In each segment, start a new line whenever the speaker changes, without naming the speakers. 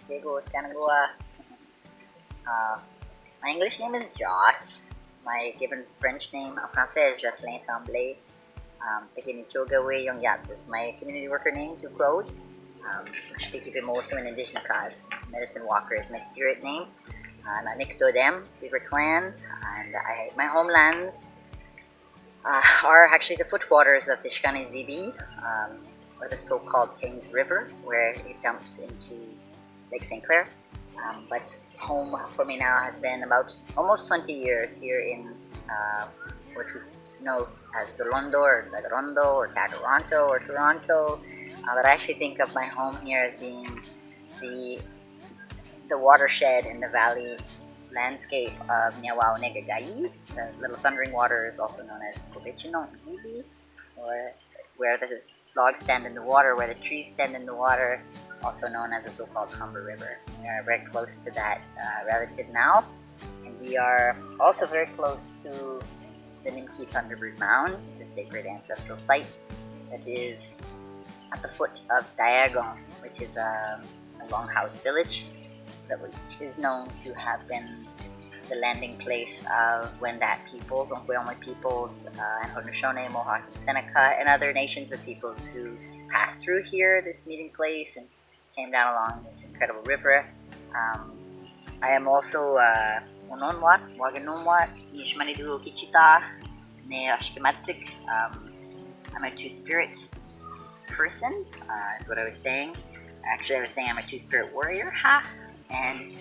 Sego Scanagua. My English name is Joss. My given French name en français is Jocelyn Tremblay. Tekinityogawe yung Yats is my community worker name, 2 crows. Mashkikii Bimosewin Zaagi'idiwin Medicine Walker is my spirit name. I'm a Mikdodem, Beaver Clan, and my homelands are actually the footwaters of the Shkani Zibi, or the so-called Thames River, where it dumps into Lake St. Clair. But home for me now has been about almost 20 years here in what we know as Dolondo or Lagarondo or Takaronto or Toronto. But I actually think of my home here as being the watershed in the valley landscape of Niawao Negagai. The Little Thundering Water also known as Kovichino Zibi, or where the logs stand in the water, where the trees stand in the water, also known as the so-called Humber River. We are very close to that relative now, and we are also very close to the Nimki Thunderbird Mound, the sacred ancestral site that is at the foot of Diagon, which is a longhouse village that is known to have been the landing place of Wendat peoples, Onkweomwe peoples, and Haudenosaunee, Mohawk, and Seneca, and other nations of peoples who passed through here, this meeting place, and came down along this incredible river. I am also Ononwat, Waganonwat, Nishmanidu Kichita, Ne Ashkimatsik. I'm a two-spirit person, is what I was saying. Actually, I was saying I'm a two-spirit warrior, and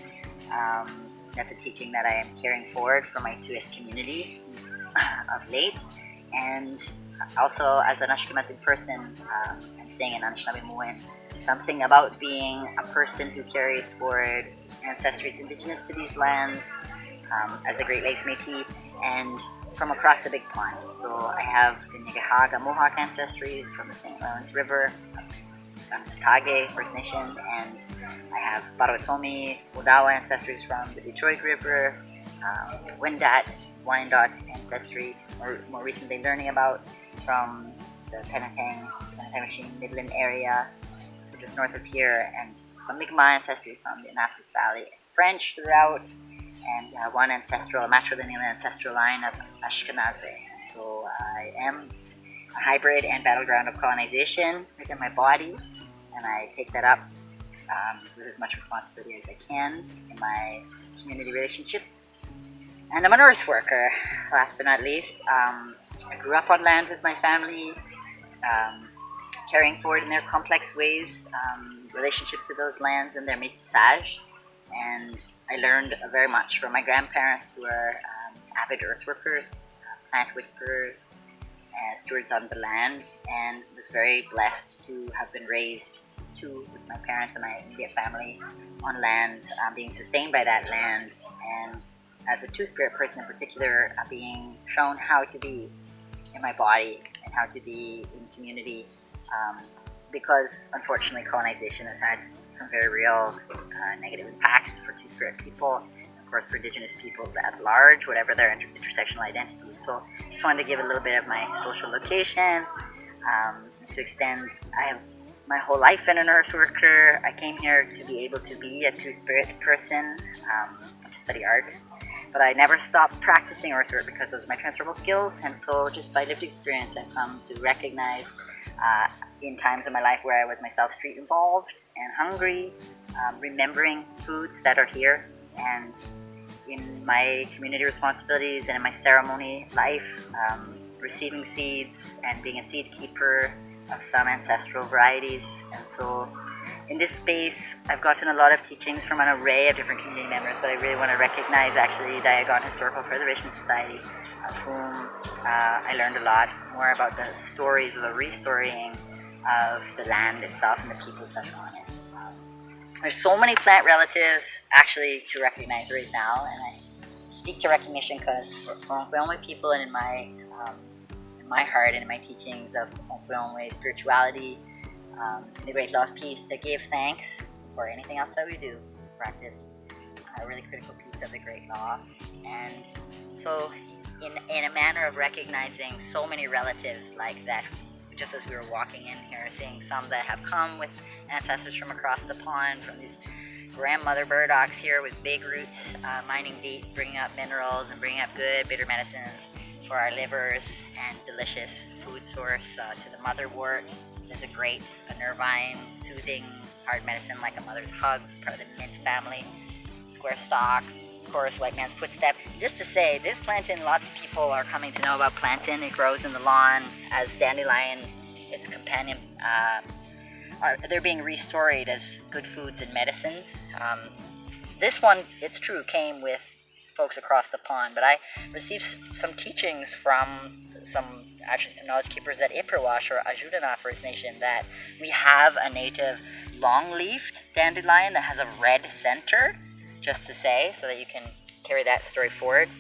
that's a teaching that I am carrying forward for my 2S community of late. And also, as an Ashkimatic person, I'm saying in Anishinaabe something about being a person who carries forward ancestries indigenous to these lands, as a Great Lakes Métis, and from across the Big Pond. So I have the Nigahaga Mohawk ancestries from the St. Lawrence River, Stage First Nation, and I have Barawatomi Odawa ancestries from the Detroit River, Wendat, Wyandotte ancestry, more recently learning about from the Penatang Machine Midland area, so just north of here, and some Mi'kmaq ancestry from the Annapolis Valley, French throughout, and one matrilineal ancestral line of Ashkenazi. So I am a hybrid and battleground of colonization within my body, and I take that up with as much responsibility as I can in my community relationships. And I'm an earth worker, last but not least. I grew up on land with my family, carrying forward in their complex ways relationship to those lands and their métissage. And I learned very much from my grandparents, who are avid earth workers, plant whisperers, stewards on the land, and was very blessed to have been raised with my parents and my immediate family on land, being sustained by that land, and as a two-spirit person in particular, being shown how to be in my body and how to be in community, because unfortunately colonization has had some very real negative impacts for two-spirit people, and of course for indigenous people at large, whatever their intersectional identities. So I just wanted to give a little bit of my social location, to extend. I have my whole life been an earth worker. I came here to be able to be a two-spirit person, to study art. But I never stopped practicing earthwork because those are my transferable skills, and so just by lived experience I've come to recognize in times of my life where I was myself street involved and hungry, remembering foods that are here, and in my community responsibilities and in my ceremony life, receiving seeds and being a seed keeper of some ancestral varieties. And so in this space, I've gotten a lot of teachings from an array of different community members, but I really want to recognize actually Diagon Historical Preservation Society, of whom I learned a lot more about the stories of the restoring of the land itself and the peoples that are on it. There's so many plant relatives actually to recognize right now, and I speak to recognition because for Onkweomwe people and in my heart and in my teachings of Onkweomwe spirituality, the great law of peace, to give thanks for anything else that we do, practice a really critical piece of the great law. And so in a manner of recognizing so many relatives like that, just as we were walking in here, seeing some that have come with ancestors from across the pond, from these grandmother burdocks here with big roots, mining deep, bringing up minerals and bringing up good bitter medicines for our livers, and delicious food source to the motherwort. There's a great nervine, soothing, hard medicine like a mother's hug, part of the mint family. Square stalk, of course, white man's footstep. Just to say, this plantain, lots of people are coming to know about plantain. It grows in the lawn as dandelion, its companion. They're being restored as good foods and medicines. This one, it's true, came with folks across the pond, but I received some teachings from some knowledge keepers at Ipperwash or Ajudanah First Nation that we have a native long-leafed dandelion that has a red center, just to say, so that you can carry that story forward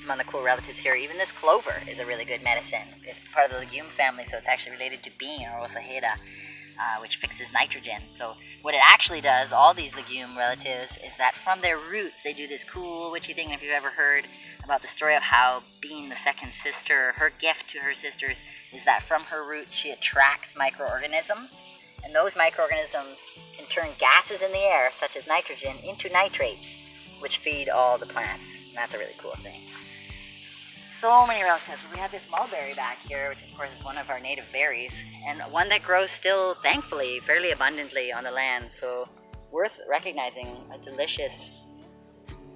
among the cool relatives here. Even this clover is a really good medicine. It's part of the legume family, so it's actually related to bean or osaheda, which fixes nitrogen. So what it actually does, all these legume relatives, is that from their roots they do this cool witchy thing. If you've ever heard about the story of how Bean, the second sister, her gift to her sisters is that from her roots she attracts microorganisms, and those microorganisms can turn gases in the air, such as nitrogen, into nitrates, which feed all the plants. And that's a really cool thing. So many relatives. We have this mulberry back here, which of course is one of our native berries, and one that grows still, thankfully, fairly abundantly on the land. So worth recognizing, a delicious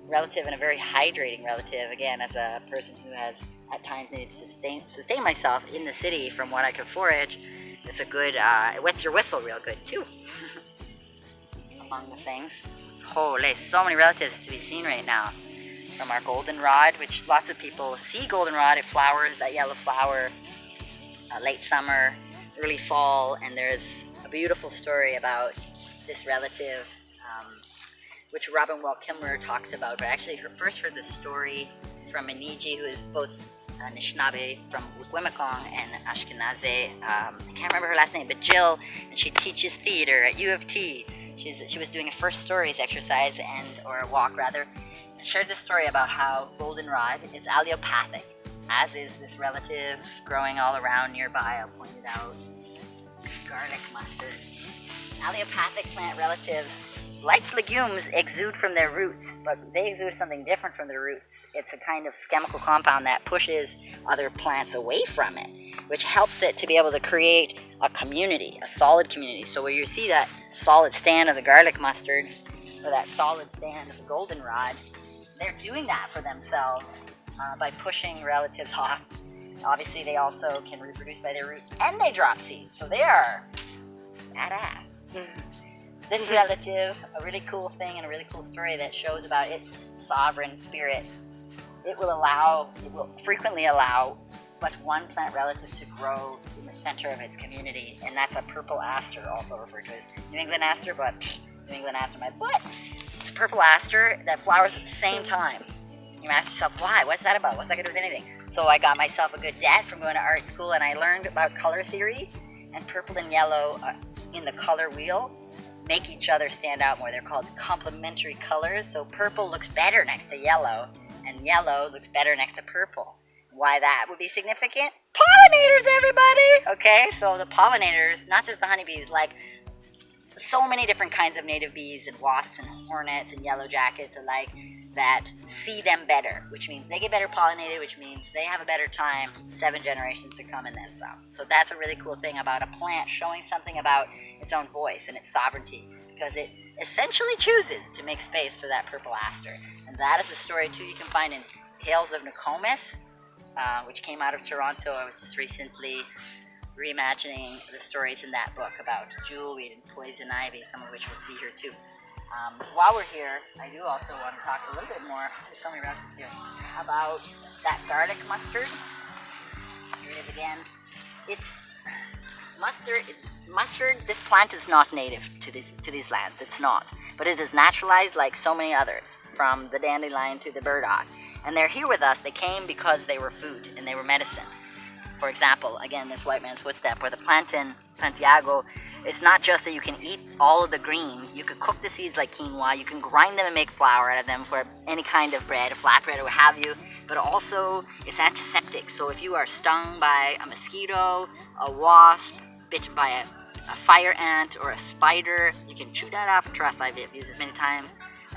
relative and a very hydrating relative. Again, as a person who has at times needed to sustain myself in the city from what I could forage, it's a good, it wets your whistle real good too. Among the things. Holy, so many relatives to be seen right now. From our goldenrod, which lots of people see goldenrod. It flowers, that yellow flower, late summer, early fall, and there's a beautiful story about this relative, which Robin Wall Kimmerer talks about. But I actually first heard the story from Miniji, who is both Anishinaabe from Wikwemekong and Ashkenazi. I can't remember her last name, but Jill, and she teaches theater at U of T. She was doing a first stories exercise or a walk rather. Shared this story about how goldenrod is allelopathic, as is this relative growing all around nearby. I pointed out garlic mustard. Allelopathic plant relatives, like legumes, exude from their roots, but they exude something different from their roots. It's a kind of chemical compound that pushes other plants away from it, which helps it to be able to create a community, a solid community. So where you see that solid stand of the garlic mustard, or that solid stand of the goldenrod, they're doing that for themselves by pushing relatives off. Obviously, they also can reproduce by their roots, and they drop seeds, so they are badass. This relative, a really cool thing and a really cool story that shows about its sovereign spirit. It will frequently allow but one plant relative to grow in the center of its community, and that's a purple aster, also referred to as New England aster, but New England aster my butt. It's a purple aster that flowers at the same time. You ask yourself, why? What's that about? What's that going to do with anything? So I got myself a good debt from going to art school, and I learned about color theory, and purple and yellow in the color wheel make each other stand out more. They're called complementary colors. So purple looks better next to yellow, and yellow looks better next to purple. Why that would be significant? Pollinators, everybody! Okay, so the pollinators, not just the honeybees, like so many different kinds of native bees and wasps and hornets and yellow jackets alike that see them better, which means they get better pollinated, which means they have a better time 7 generations to come and then some. So that's a really cool thing about a plant showing something about its own voice and its sovereignty, because it essentially chooses to make space for that purple aster. And that is a story too you can find in Tales of Nokomis, which came out of Toronto. I was just recently reimagining the stories in that book about jewelweed and poison ivy, some of which we'll see here too. While we're here, I do also want to talk a little bit more, there's so many references here, about that garlic mustard. Here it is again. It's mustard, this plant is not native to these lands, it's not. But it is naturalized like so many others, from the dandelion to the burdock. And they're here with us. They came because they were food and they were medicine. For example, again, this white man's footstep, where the plantain, Santiago, it's not just that you can eat all of the green. You could cook the seeds like quinoa. You can grind them and make flour out of them for any kind of bread, a flatbread or what have you. But also, it's antiseptic. So if you are stung by a mosquito, a wasp, bitten by a fire ant or a spider, you can chew that up. Trust, I've used this many times.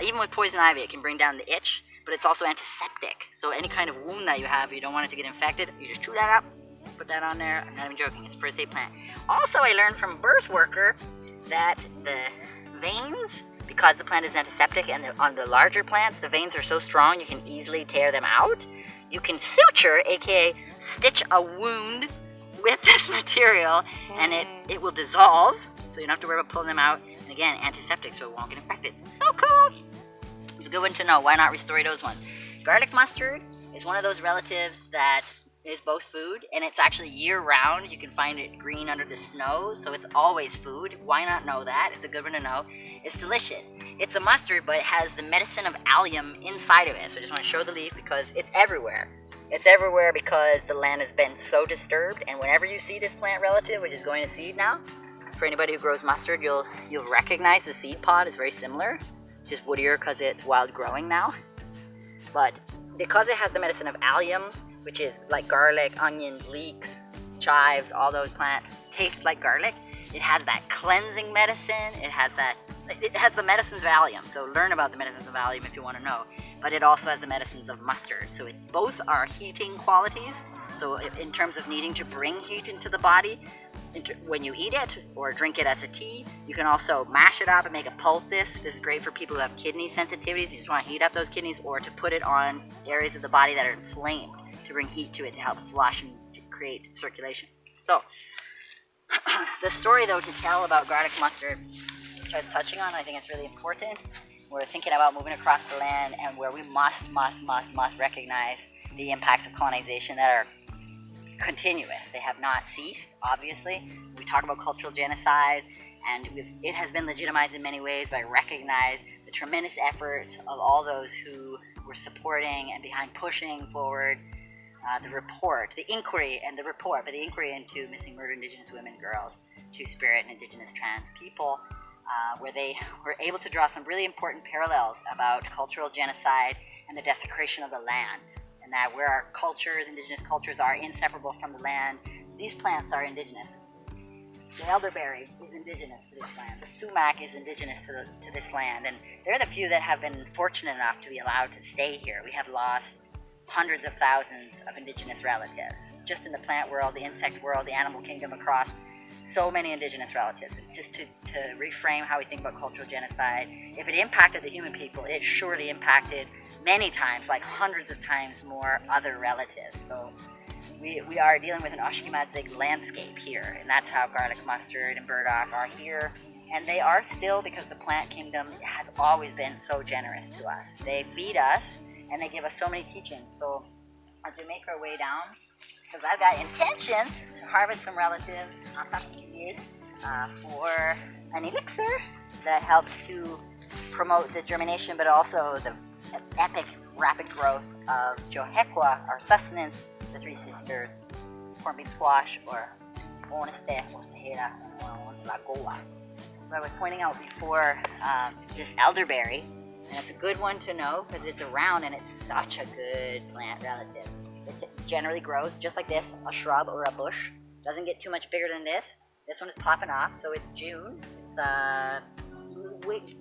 Even with poison ivy, it can bring down the itch, but it's also antiseptic. So any kind of wound that you have, you don't want it to get infected, you just chew that up, put that on there. I'm not even joking, it's a first aid plant. Also, I learned from a birth worker that the veins, because the plant is antiseptic, and on the larger plants, the veins are so strong you can easily tear them out. You can suture, aka stitch a wound with this material, and it will dissolve, so you don't have to worry about pulling them out. And again, antiseptic, so it won't get infected. So cool! It's a good one to know. Why not restore those ones? Garlic mustard is one of those relatives that is both food, and it's actually year-round. You can find it green under the snow, so it's always food. Why not know that? It's a good one to know. It's delicious. It's a mustard, but it has the medicine of allium inside of it. So I just want to show the leaf because it's everywhere. It's everywhere because the land has been so disturbed, and whenever you see this plant relative, which is going to seed now, for anybody who grows mustard, you'll recognize the seed pod is very similar. It's just woodier because it's wild growing now. But because it has the medicine of allium, which is like garlic, onions, leeks, chives, all those plants taste like garlic. It has that cleansing medicine. It has the medicines of allium. So learn about the medicines of allium if you want to know. But it also has the medicines of mustard. So both are heating qualities. So in terms of needing to bring heat into the body, when you eat it or drink it as a tea, you can also mash it up and make a poultice. This is great for people who have kidney sensitivities. You just want to heat up those kidneys, or to put it on areas of the body that are inflamed, to bring heat to it to help flush and to create circulation. So, the story though to tell about garlic mustard, which I was touching on, I think it's really important. We're thinking about moving across the land, and where we must recognize the impacts of colonization that are continuous. They have not ceased, obviously. We talk about cultural genocide, and it has been legitimized in many ways by recognizing the tremendous efforts of all those who were supporting and behind pushing forward the inquiry into missing murdered Indigenous women and girls, Two-Spirit, and Indigenous trans people, where they were able to draw some really important parallels about cultural genocide and the desecration of the land, and that where our cultures, Indigenous cultures, are inseparable from the land, these plants are Indigenous. The elderberry is Indigenous to this land. The sumac is Indigenous to this land, and they're the few that have been fortunate enough to be allowed to stay here. We have lost hundreds of thousands of Indigenous relatives, just in the plant world, the insect world, the animal kingdom, across so many Indigenous relatives. And just to reframe how we think about cultural genocide, if it impacted the human people, it surely impacted many times, like hundreds of times more, other relatives. So we are dealing with an Mashkikii landscape here, and that's how garlic mustard and burdock are here. And they are still, because the plant kingdom has always been so generous to us. They feed us, and they give us so many teachings. So as we make our way down, because I've got intentions to harvest some relatives for an elixir that helps to promote the germination, but also the epic rapid growth of Johekwa, our sustenance, the three sisters, corn bean squash, or Oneste, Osehera, or Onslagoa. So I was pointing out before this elderberry, and it's a good one to know because it's around and it's such a good plant relative. It generally grows just like this, a shrub or a bush. Doesn't get too much bigger than this. This one is popping off, so it's June. It's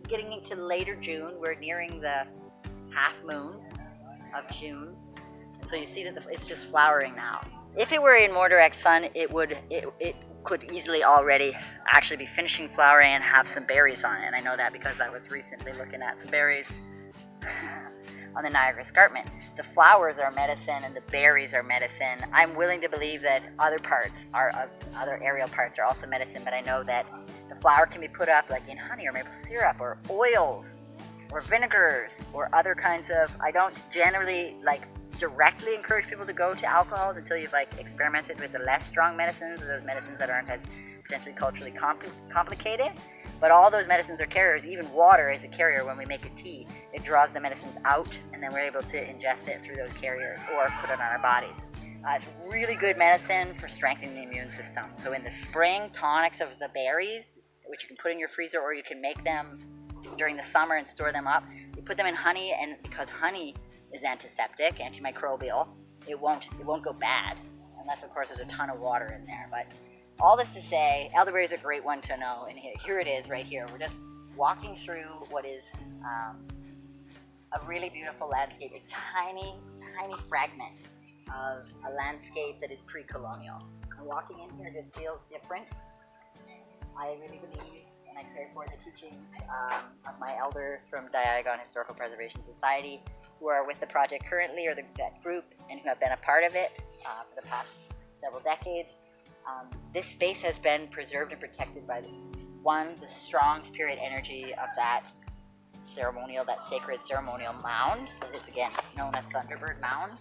getting into later June. We're nearing the half moon of June. So you see that it's just flowering now. If it were in more direct sun, it could easily already actually be finishing flowering and have some berries on it. And I know that because I was recently looking at some berries on the Niagara Escarpment. The flowers are medicine and the berries are medicine. I'm willing to believe that other aerial parts are also medicine, but I know that the flower can be put up like in honey or maple syrup or oils or vinegars or other kinds of, I don't generally directly encourage people to go to alcohols until you've experimented with the less strong medicines, or those medicines that aren't as potentially culturally complicated. But all those medicines are carriers. Even water is a carrier. When we make a tea, it draws the medicines out, and then we're able to ingest it through those carriers or put it on our bodies. It's really good medicine for strengthening the immune system. So in the spring, tonics of the berries, which you can put in your freezer, or you can make them during the summer and store them up. You put them in honey, and because honey is antiseptic, antimicrobial, it won't go bad, unless of course there's a ton of water in there. But all this to say, elderberry is a great one to know, and here it is right here. We're just walking through what is a really beautiful landscape, a tiny, tiny fragment of a landscape that is pre-colonial. And walking in here just feels different. I really believe, and I care for the teachings of my elders from Diagon Historical Preservation Society, who are with the project currently, or that group, and who have been a part of it for the past several decades. This space has been preserved and protected by the strong spirit energy of that ceremonial, that sacred ceremonial mound that is again known as Thunderbird Mound,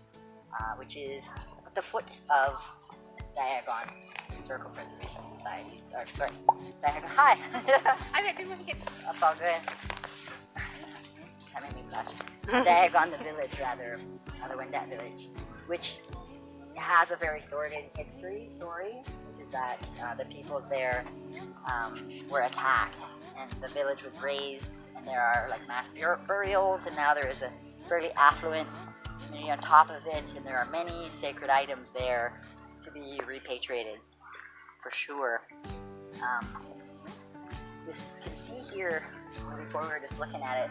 which is at the foot of Diagon Historical Preservation Society. Sorry, Diagon. Hi.
I didn't get.
That's all good. That made me blush. Diagon, the village, rather, the Wendat village, which has a very sordid story, which is that the peoples there were attacked, and the village was razed, and there are like mass burials, and now there is a fairly affluent community on top of it, and there are many sacred items there to be repatriated, for sure. You can see here, moving forward, just looking at it,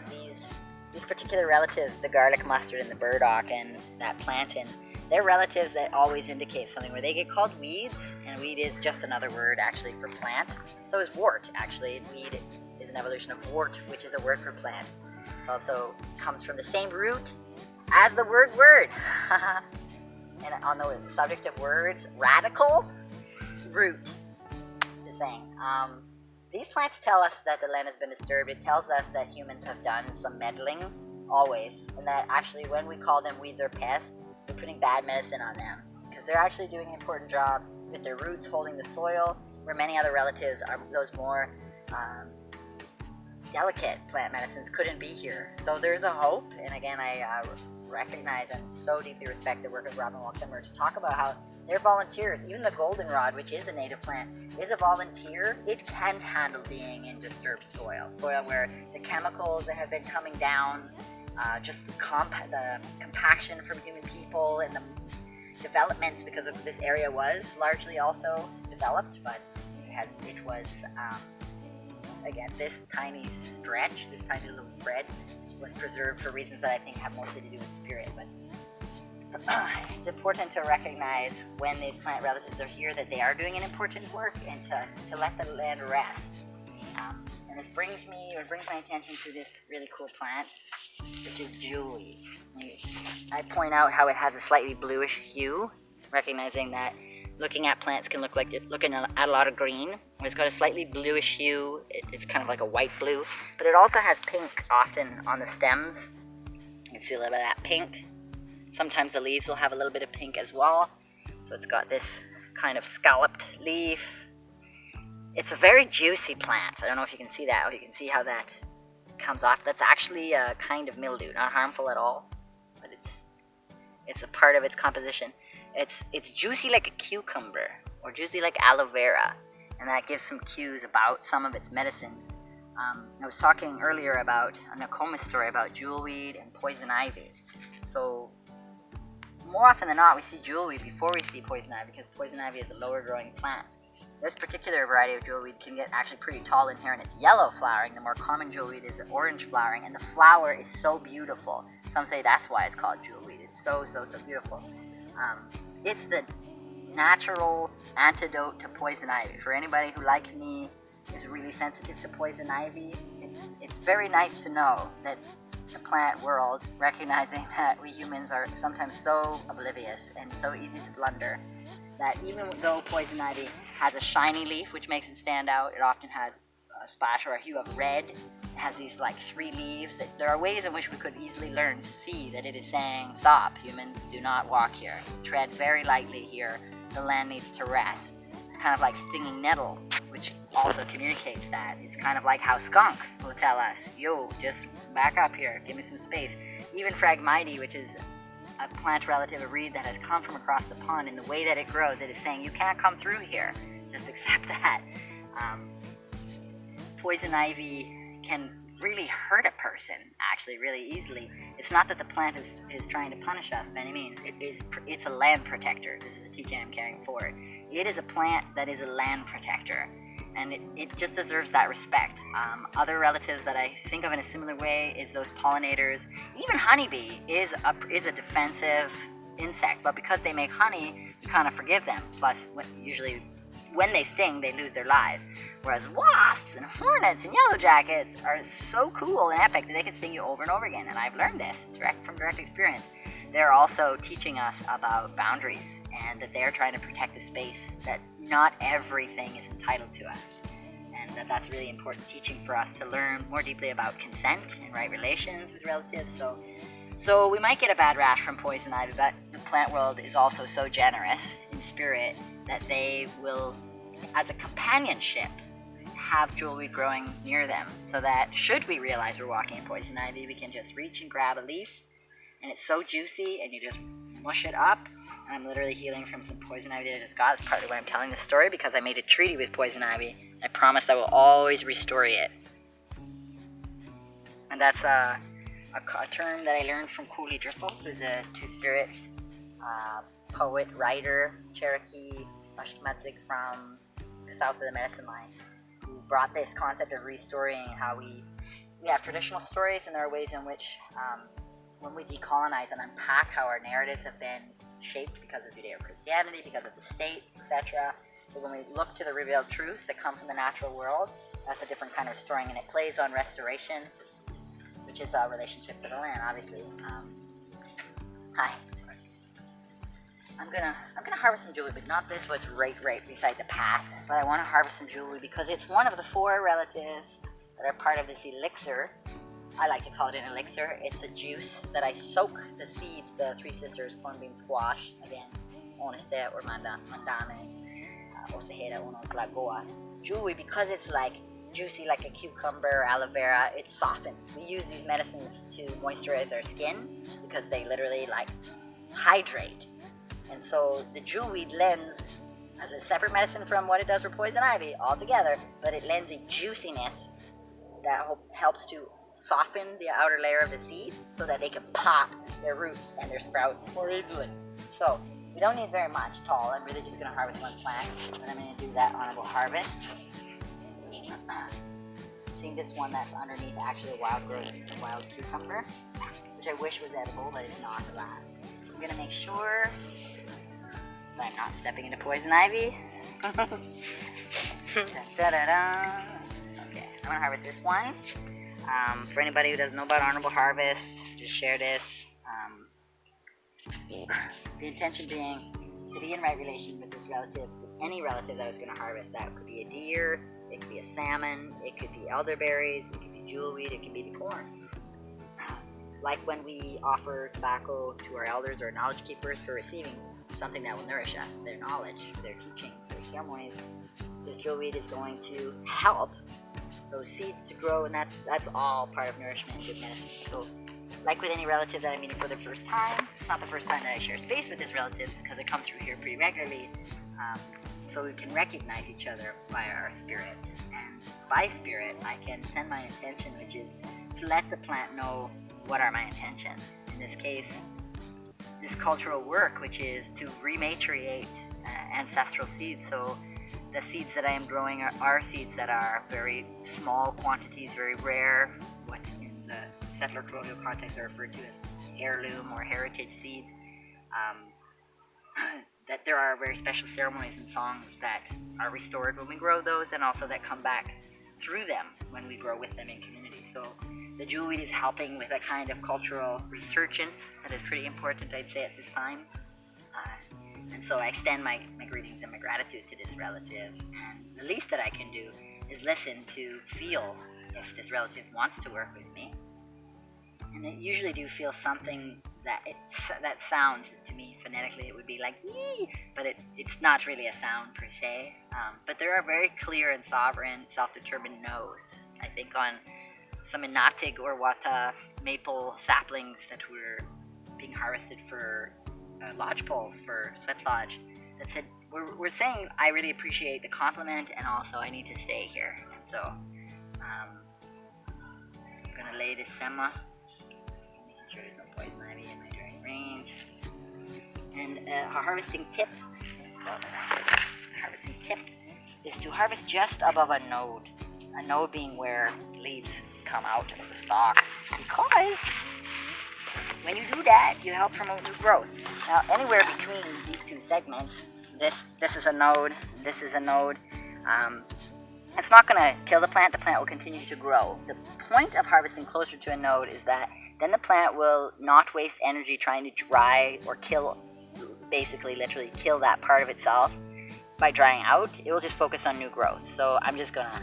these particular relatives, the garlic mustard and the burdock and that plantain, they're relatives that always indicate something, where they get called weeds, and weed is just another word actually for plant. So is wart, actually. Weed is an evolution of wart, which is a word for plant. It also comes from the same root as the word word. And on the subject of words, radical, root, just saying. These plants tell us that the land has been disturbed. It tells us that humans have done some meddling, always, and that actually when we call them weeds or pests, we're putting bad medicine on them, because they're actually doing an important job with their roots holding the soil, where many other relatives are those more delicate plant medicines couldn't be here. So there's a hope, and again, I recognize and so deeply respect the work of Robin Wall Kimmerer to talk about how they're volunteers. Even the goldenrod, which is a native plant, is a volunteer. It can handle being in disturbed soil where the chemicals that have been coming down, just the compaction from human people, and the developments, because of this area was largely also developed, but it was again, this tiny stretch, this tiny little spread was preserved for reasons that I think have mostly to do with spirit. But it's important to recognize when these plant relatives are here that they are doing an important work, and to let the land rest. And this brings my attention to this really cool plant, which is jewelweed. I point out how it has a slightly bluish hue, recognizing that looking at plants can look like looking at a lot of green. It's got a slightly bluish hue. It's kind of like a white blue, but it also has pink often on the stems. You can see a little bit of that pink. Sometimes the leaves will have a little bit of pink as well. So it's got this kind of scalloped leaf. It's a very juicy plant. I don't know if you can see that, or you can see how that comes off. That's actually a kind of mildew, not harmful at all, but it's a part of its composition. It's juicy like a cucumber, or juicy like aloe vera, and that gives some cues about some of its medicines. I was talking earlier about a Nokomis story about jewelweed and poison ivy. So more often than not, we see jewelweed before we see poison ivy, because poison ivy is a lower growing plant. This particular variety of jewelweed can get actually pretty tall in here, and it's yellow flowering. The more common jewelweed is orange flowering, and the flower is so beautiful. Some say that's why it's called jewelweed. It's so beautiful. It's the natural antidote to poison ivy. For anybody who, like me, is really sensitive to poison ivy, it's very nice to know that the plant world, recognizing that we humans are sometimes so oblivious and so easy to blunder, that even though poison ivy has a shiny leaf which makes it stand out, it often has a splash or a hue of red. It has these like 3 leaves. That there are ways in which we could easily learn to see that it is saying, stop, humans, do not walk here. Tread very lightly here. The land needs to rest. It's kind of like stinging nettle, which also communicates that. It's kind of like how skunk will tell us, yo, just back up here, give me some space. Even Phragmite, which is a plant relative, a reed that has come from across the pond, in the way that it grows, it is saying, you can't come through here, just accept that. Poison ivy can really hurt a person, actually, really easily. It's not that the plant is trying to punish us by any means. It's a land protector. This is a teaching I'm carrying forward. it is a plant that is a land protector, and it just deserves that respect. Other relatives that I think of in a similar way is those pollinators. Even honeybee is a defensive insect, but because they make honey, you kind of forgive them. Plus, usually when they sting, they lose their lives. Whereas wasps and hornets and yellow jackets are so cool and epic that they can sting you over and over again. And I've learned this from direct experience. They're also teaching us about boundaries, and that they're trying to protect a space that not everything is entitled to us. And that's really important teaching for us to learn more deeply about consent and right relations with relatives. So we might get a bad rash from poison ivy, but the plant world is also so generous in spirit that they will, as a companionship, have jewelweed growing near them, so that should we realize we're walking in poison ivy, we can just reach and grab a leaf, and it's so juicy, and you just mush it up. And I'm literally healing from some poison ivy that I just got. That's partly why I'm telling this story, because I made a treaty with poison ivy. I promise I will always restore it. And that's a term that I learned from Cooley Driscoll, who's a two-spirit poet, writer, Cherokee, Mashkikii from south of the medicine line, who brought this concept of restoring, how we have traditional stories, and there are ways in which when we decolonize and unpack how our narratives have been shaped because of Judeo-Christianity, because of the state, etc. So when we look to the revealed truth that come from the natural world, that's a different kind of restoring, and it plays on restorations, which is a relationship to the land, obviously. Hi. I'm gonna harvest some jewelry, but not this what's right beside the path. But I want to harvest some jewelry because it's one of the 4 relatives that are part of this elixir. I like to call it an elixir. It's a juice that I soak the seeds, the 3 sisters, cornbean squash, again, Oneste or Mandame, Oseheda, Unos Lagoa. Jewelry, because it's like juicy like a cucumber, aloe vera, it softens. We use these medicines to moisturize our skin because they literally like hydrate. And so the jewelweed lends, as a separate medicine from what it does for poison ivy altogether, but it lends a juiciness that helps to soften the outer layer of the seed so that they can pop their roots and their sprout more easily. So we don't need very much at all. I'm really just going to harvest 1 plant, and I'm going to do that honorable harvest. Seeing this one that's underneath actually a wild cucumber, which I wish was edible, but it's not, alas. I'm going to make sure that I'm not stepping into poison ivy. Okay, I'm going to harvest this one. For anybody who doesn't know about honorable harvest, just share this. The intention being to be in right relation with this relative, any relative that I was going to harvest. That could be a deer, it could be a salmon, it could be elderberries, it could be jewelweed, it could be the corn. Like when we offer tobacco to our elders or knowledge keepers for receiving something that will nourish us, their knowledge, their teachings, their ceremonies, this jewelweed is going to help those seeds to grow, and that's all part of nourishment and good medicine. So, like with any relative that I'm meeting for the first time, it's not the first time that I share space with this relative because I come through here pretty regularly, so we can recognize each other by our spirits. And by spirit, I can send my intention, which is to let the plant know what are my intentions. In this case, this cultural work, which is to rematriate ancestral seeds. So the seeds that I am growing are seeds that are very small quantities, very rare, what in the settler colonial context are referred to as heirloom or heritage seeds. That there are very special ceremonies and songs that are restored when we grow those, and also that come back through them when we grow with them in community. So the jewelweed is helping with a kind of cultural resurgence that is pretty important, I'd say, at this time. And so I extend my greetings and my gratitude to this relative. And the least that I can do is listen to feel if this relative wants to work with me. And I usually do feel something that sounds to me phonetically. It would be like yee, but it's not really a sound per se. But there are very clear and sovereign, self-determined no's. I think on some Inatig or Wata maple saplings that were being harvested for lodge poles for Sweat Lodge, that said, we're saying I really appreciate the compliment, and also I need to stay here. And so I'm gonna lay this sema, making sure there's no poison ivy in my direct range. And a harvesting tip, to harvest just above a node being where leaves come out of the stalk, because when you do that, you help promote new growth. Now, anywhere between these two segments, this is a node, this is a node, it's not going to kill the plant will continue to grow. The point of harvesting closer to a node is that then the plant will not waste energy trying to dry or kill, basically literally kill that part of itself by drying out. It will just focus on new growth. So I'm just going to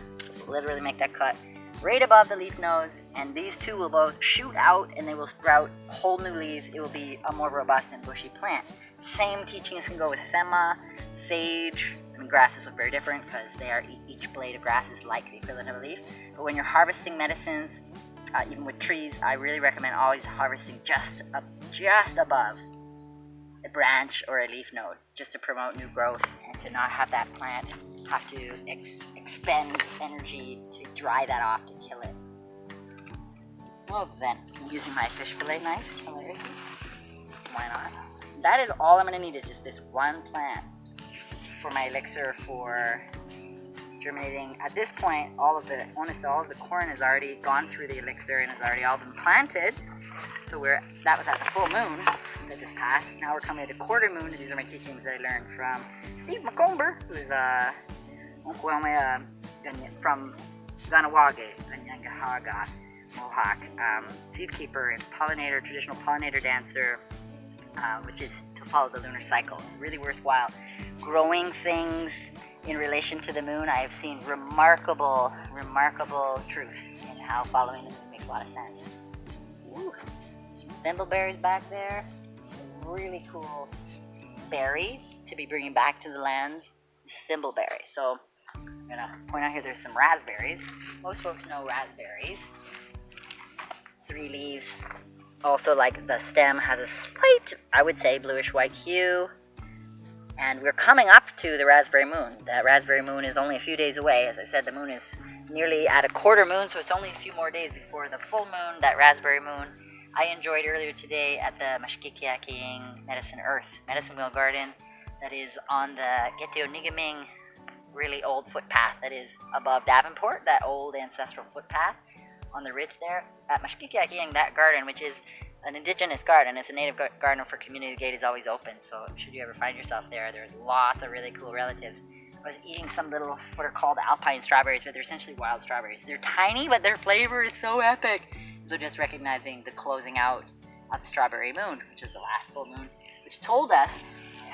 literally make that cut right above the leaf nodes, and these two will both shoot out and they will sprout whole new leaves. It will be a more robust and bushy plant. Same teachings can go with sema, sage. I mean, grasses look very different because they are each blade of grass is like the equivalent of a leaf. But when you're harvesting medicines, even with trees, I really recommend always harvesting just above a branch or a leaf node, just to promote new growth and to not have that plant have to expend energy to dry that off to kill it. Well then, I'm using my fish fillet knife, hilariously. Why not? That is all I'm going to need, is just this one plant for my elixir for germinating. At this point, all of the corn has already gone through the elixir and has already all been planted. So that was at the full moon that just passed. Now we're coming to quarter moon. These are my teachings that I learned from Steve McComber, who's from Ganawage, Ganyangahaga, Mohawk, seed keeper and pollinator, traditional pollinator dancer, which is to follow the lunar cycles. Really worthwhile. Growing things in relation to the moon, I have seen remarkable truth in how following the moon makes a lot of sense. Ooh, some thimbleberries back there. Some really cool berries to be bringing back to the lands. Thimbleberry. So I'm going to point out here there's some raspberries. Most folks know raspberries. 3 leaves. Also, like, the stem has a slight, I would say, bluish-white hue. And we're coming up to the raspberry moon. That raspberry moon is only a few days away. As I said, the moon is nearly at a quarter moon, so it's only a few more days before the full moon, that raspberry moon. I enjoyed earlier today at the Mashkikii Medicine Wheel Garden that is on the Geteo-Nigaming really old footpath that is above Davenport, that old ancestral footpath on the ridge there. At Mashkikii, that garden, which is an indigenous garden, it's a native garden for community, the gate is always open, so should you ever find yourself there, there's lots of really cool relatives. I was eating some little, what are called alpine strawberries, but they're essentially wild strawberries. They're tiny, but their flavor is so epic. So just recognizing the closing out of the strawberry moon, which is the last full moon, which told us,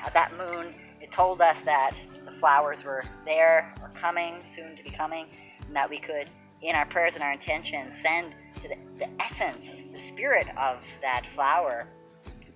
at that moon, it told us that the flowers were there, or coming, soon to be coming, and that we could, in our prayers and our intentions, send to the essence, the spirit of that flower.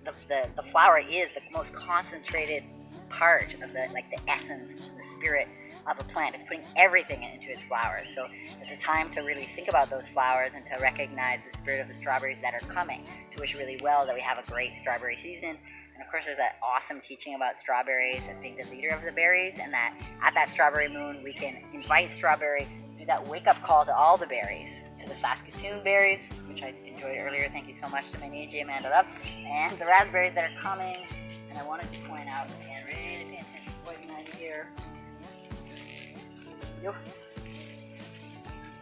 The flower is the most concentrated part of the essence, the spirit of a plant. It's putting everything into its flowers. So it's a time to really think about those flowers and to recognize the spirit of the strawberries that are coming, to wish really well that we have a great strawberry season. And of course, there's that awesome teaching about strawberries as being the leader of the berries, and that at that strawberry moon, we can invite strawberry to do that wake-up call to all the berries, to the Saskatoon berries, which I enjoyed earlier. Thank you so much to Mashkikii, Amanda, love, and the raspberries that are coming. And I wanted to point out, again, really pay attention to what I'm here.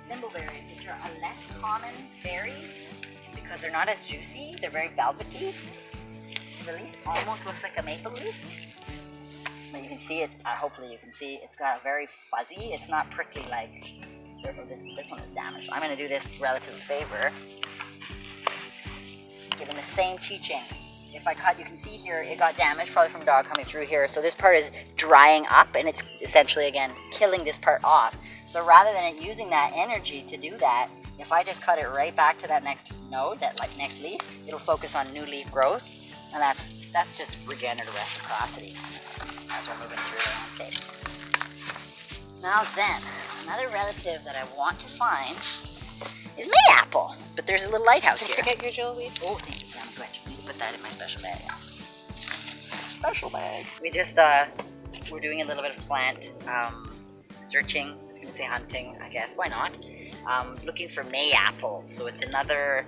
Thimbleberries, which are a less common berry because they're not as juicy. They're very velvety. The leaf almost looks like a maple leaf. But you can see it, hopefully you can see, it's got a very fuzzy, it's not prickly like this one is damaged. I'm going to do this relative favor, given the same teaching. If I cut, you can see here, it got damaged, probably from a dog coming through here. So this part is drying up, and it's essentially, again, killing this part off. So rather than it using that energy to do that, if I just cut it right back to that next node, that next leaf, it'll focus on new leaf growth. And that's just regenerative reciprocity as we're moving through the landscape. Now then, another relative that I want to find is mayapple. But there's a little lighthouse here.
Don't forget your jewelry.
Oh, thank you. I'm good. I need to put that in my special bag. Special bag. We just, we're doing a little bit of plant searching. I was going to say hunting, I guess. Why not? Looking for mayapple. So it's another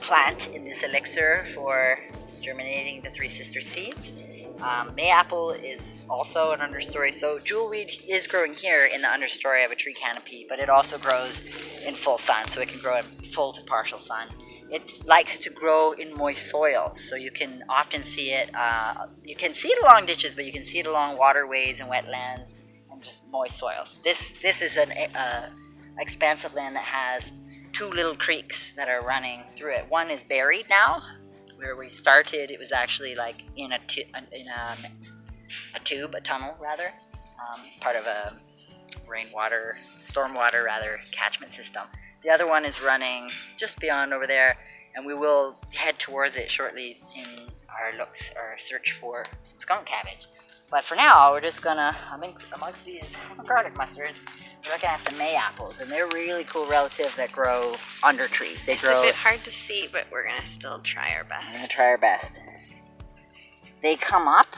plant in this elixir for germinating the Three Sister seeds. Mayapple is also an understory. So jewelweed is growing here in the understory of a tree canopy, but it also grows in full sun, so it can grow in full to partial sun. It likes to grow in moist soil, so you can often see it. You can see it along ditches, but you can see it along waterways and wetlands and just moist soils. This is an expanse of land that has two little creeks that are running through it. One is buried now. Where we started, it was actually like in a tunnel rather. It's part of a stormwater rather, catchment system. The other one is running just beyond over there, and we will head towards it shortly in our search for some skunk cabbage. But for now, we're just gonna, amongst these garlic mustards, we're looking at some Mayapples, and they're really cool relatives that grow under trees.
It's a bit hard to see, but we're gonna still try our best.
We're gonna try our best. They come up.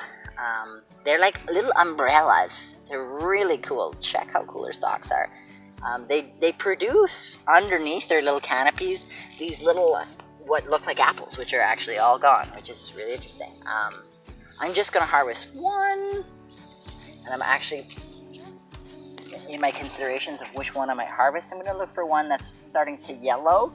They're like little umbrellas. They're really cool. Check how cool their stalks are. They produce underneath their little canopies these little what look like apples, which are actually all gone, which is really interesting. I'm just gonna harvest one, and I'm actually in my considerations of which one I might harvest. I'm gonna look for one that's starting to yellow.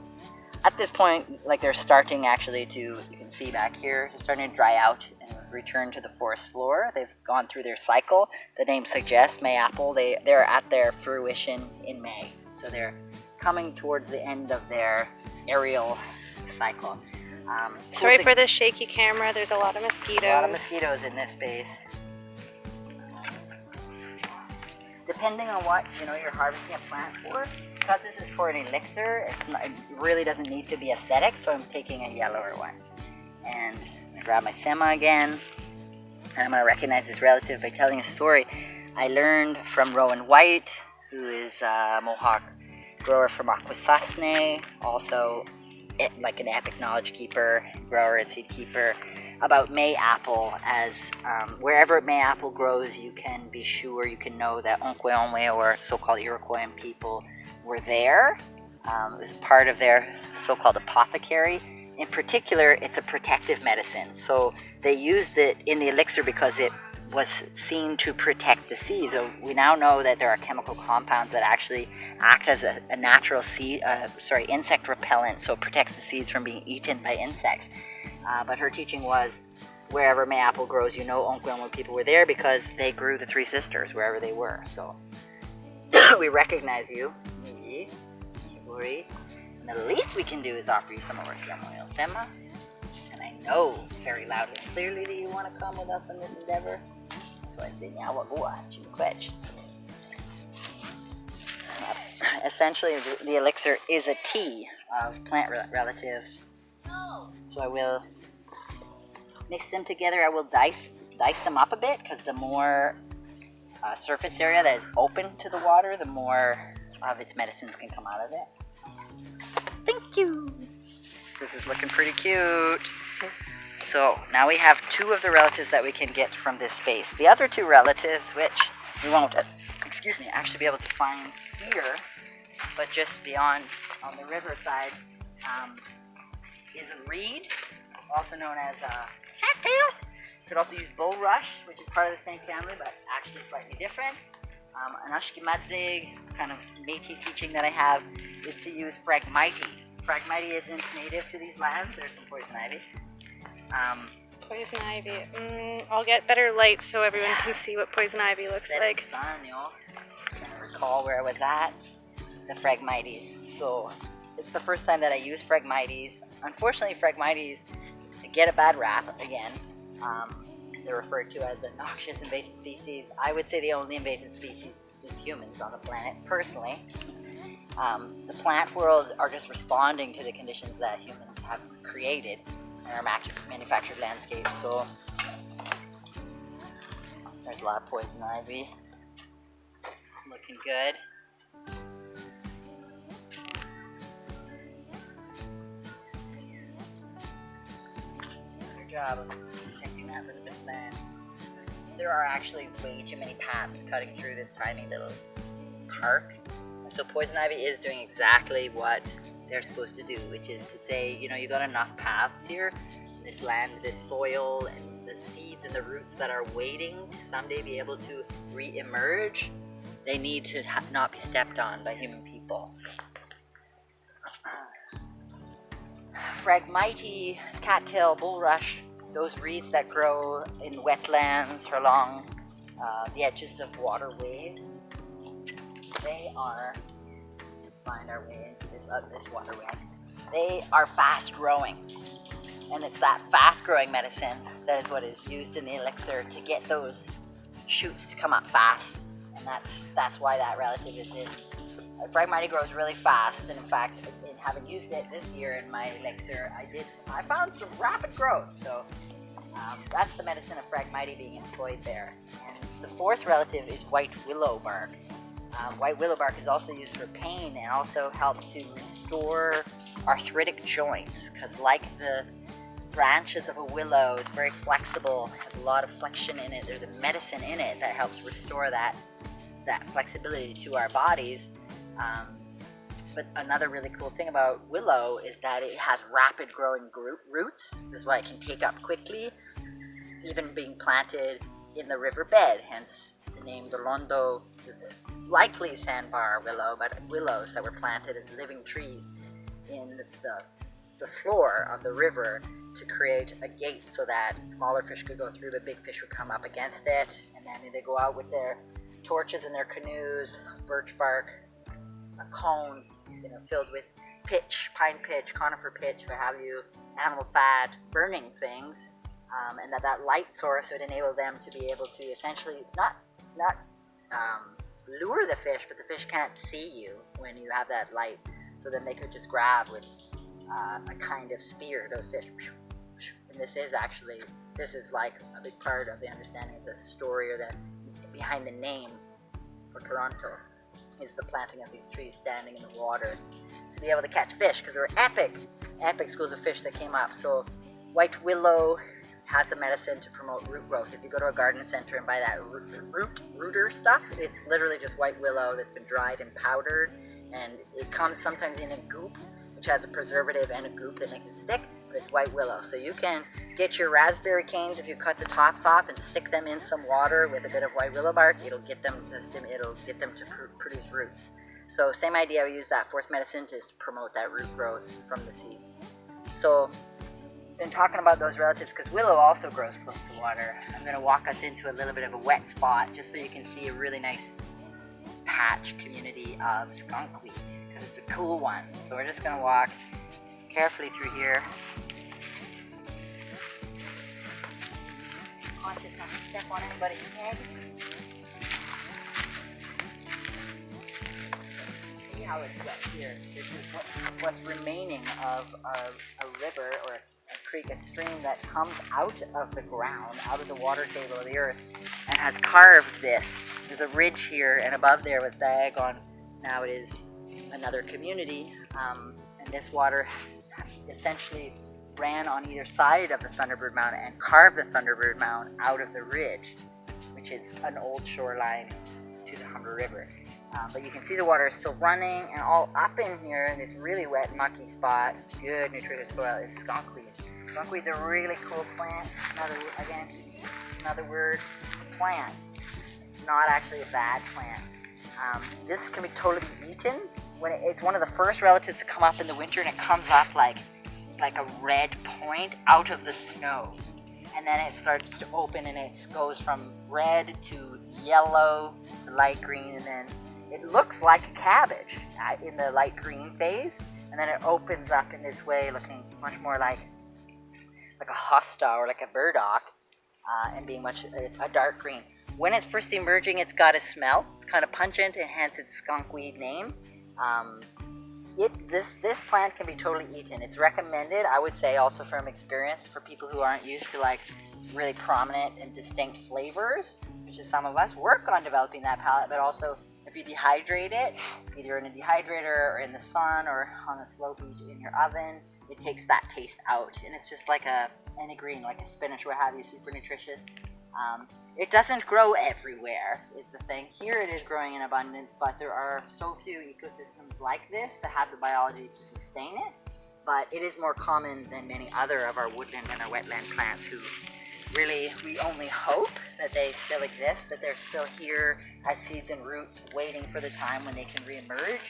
At this point, like they're starting actually to, you can see back here, they're starting to dry out and return to the forest floor. They've gone through their cycle. The name suggests Mayapple. They're at their fruition in May. So they're coming towards the end of their aerial cycle.
Sorry for the shaky camera, there's a lot of mosquitoes.
A lot of mosquitoes in this space. Depending on what you're harvesting a plant for, because this is for an elixir, it really doesn't need to be aesthetic, so I'm taking a yellower one. And I'm going to grab my sema again, and I'm going to recognize this relative by telling a story. I learned from Rowan White, who is a Mohawk grower from Akwesasne, also like an epic knowledge keeper, grower and seed keeper, about Mayapple, as wherever Mayapple grows, you can be sure, you can know that Onkwe or so-called Iroquoian people were there. It was part of their so-called apothecary. In particular, it's a protective medicine. So they used it in the elixir because it was seen to protect the seeds. So we now know that there are chemical compounds that actually act as a natural insect repellent, so it protects the seeds from being eaten by insects. But her teaching was, wherever Mayapple grows, Onkwe people were there because they grew the Three Sisters wherever they were. So we recognize you. And the least we can do is offer you some of our oil sema. And I know very loudly and clearly that you want to come with us in this endeavor. So I say, essentially, the elixir is a tea of plant relatives. So I will mix them together. I will dice them up a bit, because the more surface area that is open to the water, the more of its medicines can come out of it. Thank you. This is looking pretty cute. So now we have two of the relatives that we can get from this space. The other two relatives, which we won't, actually be able to find here, but just beyond on the riverside, is a reed, also known as a cattail. You could also use bulrush, which is part of the same family, but actually slightly different. An Ashkimadze kind of Métis teaching that I have is to use Phragmites. Phragmites isn't native to these lands. There's some poison ivy.
Poison ivy. I'll get better light so everyone can see what poison ivy looks like.
I'm gonna recall where I was at. The Phragmites. So it's the first time that I use Phragmites. Unfortunately, Phragmites get a bad rap again. They're referred to as a noxious invasive species. I would say the only invasive species is humans on the planet, personally. The plant world are just responding to the conditions that humans have created in our manufactured landscape. So there's a lot of poison ivy. Looking good. Good job of protecting that little bit of land. There are actually way too many paths cutting through this tiny little park. So poison ivy is doing exactly what they're supposed to do, which is to say, you got enough paths here. This land, this soil, and the seeds in the roots that are waiting to someday be able to re-emerge, they need to not be stepped on by human people. Phragmite, cattail, bulrush, those reeds that grow in wetlands or along the edges of waterways, they are, find our way into this waterway, they are fast growing. And it's that fast growing medicine that is what is used in the elixir to get those shoots to come up fast. And that's why that relative is in. Phragmite grows really fast, and in fact, in having used it this year in my elixir, I found some rapid growth. So that's the medicine of Phragmite being employed there. And the fourth relative is white willow bark. White willow bark is also used for pain and also helps to restore arthritic joints, because like the branches of a willow, it's very flexible, has a lot of flexion in it. There's a medicine in it that helps restore that flexibility to our bodies. But another really cool thing about willow is that it has rapid growing roots. This is why it can take up quickly, even being planted in the riverbed, hence the name Dolondo is likely sandbar willow, but willows that were planted as living trees in the floor of the river to create a gate so that smaller fish could go through, but big fish would come up against it. And then they go out with their torches and their canoes, birch bark, a cone, filled with pitch, pine pitch, conifer pitch, what have you, animal fat, burning things, and that light source would enable them to be able to essentially not lure the fish, but the fish can't see you when you have that light. So then they could just grab with a kind of spear those fish. And this is like a big part of the understanding of the story, or the behind the name for Toronto, is the planting of these trees standing in the water to be able to catch fish, because there were epic schools of fish that came up. So white willow has the medicine to promote root growth. If you go to a garden center and buy that rooter stuff, it's literally just white willow that's been dried and powdered, and it comes sometimes in a goop, which has a preservative and a goop that makes it stick, but it's white willow. So you can get your raspberry canes, if you cut the tops off and stick them in some water with a bit of white willow bark, it'll get them to produce roots. So same idea, we use that fourth medicine to promote that root growth from the seeds. So been talking about those relatives because willow also grows close to water. I'm going to walk us into a little bit of a wet spot just so you can see a really nice patch community of skunkweed, because it's a cool one. So we're just going to walk carefully through here. Conscious not to step on anybody's head. See how it's wet here. This is what's remaining of a river or a creek, a stream that comes out of the ground, out of the water table of the earth, and has carved this. There's a ridge here, and above there was Diagon. Now it is another community, and this water essentially ran on either side of the Thunderbird Mound and carved the Thunderbird Mound out of the ridge, which is an old shoreline to the Humber River. But you can see the water is still running, and all up in here in this really wet, mucky spot, good nutritious soil, is skunkweed. Skunkweed's a really cool plant. Another word, plant. Not actually a bad plant. This can be totally eaten. It's one of the first relatives to come up in the winter, and it comes up like a red point out of the snow. And then it starts to open, and it goes from red to yellow to light green, and then it looks like a cabbage in the light green phase, and then it opens up in this way, looking much more like a hosta or like a burdock, and being a dark green. When it's first emerging, it's got a smell. It's kind of pungent, and hence its skunkweed name. This plant can be totally eaten. It's recommended, I would say, also from experience, for people who aren't used to like really prominent and distinct flavors, which is some of us. Work on developing that palate, but also if you dehydrate it, either in a dehydrator or in the sun or on a slow heat in your oven, it takes that taste out, and it's just like any green, like a spinach, what have you, super nutritious. It doesn't grow everywhere, is the thing. Here it is growing in abundance, but there are so few ecosystems like this that have the biology to sustain it. But it is more common than many other of our woodland and our wetland plants who really, we only hope that they still exist, that they're still here as seeds and roots waiting for the time when they can reemerge.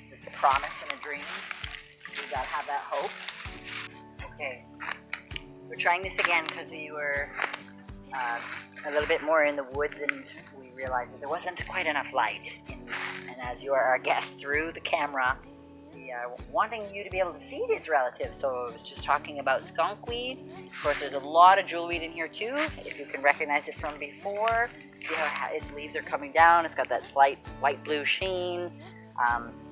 It's just a promise and a dream. We gotta have that hope. Okay, we're trying this again because we were a little bit more in the woods and we realized that there wasn't quite enough light. And as you are our guest through the camera, we are wanting you to be able to see these relatives. So I was just talking about skunkweed. Of course, there's a lot of jewelweed in here too. If you can recognize it from before, see how its leaves are coming down. It's got that slight white-blue sheen.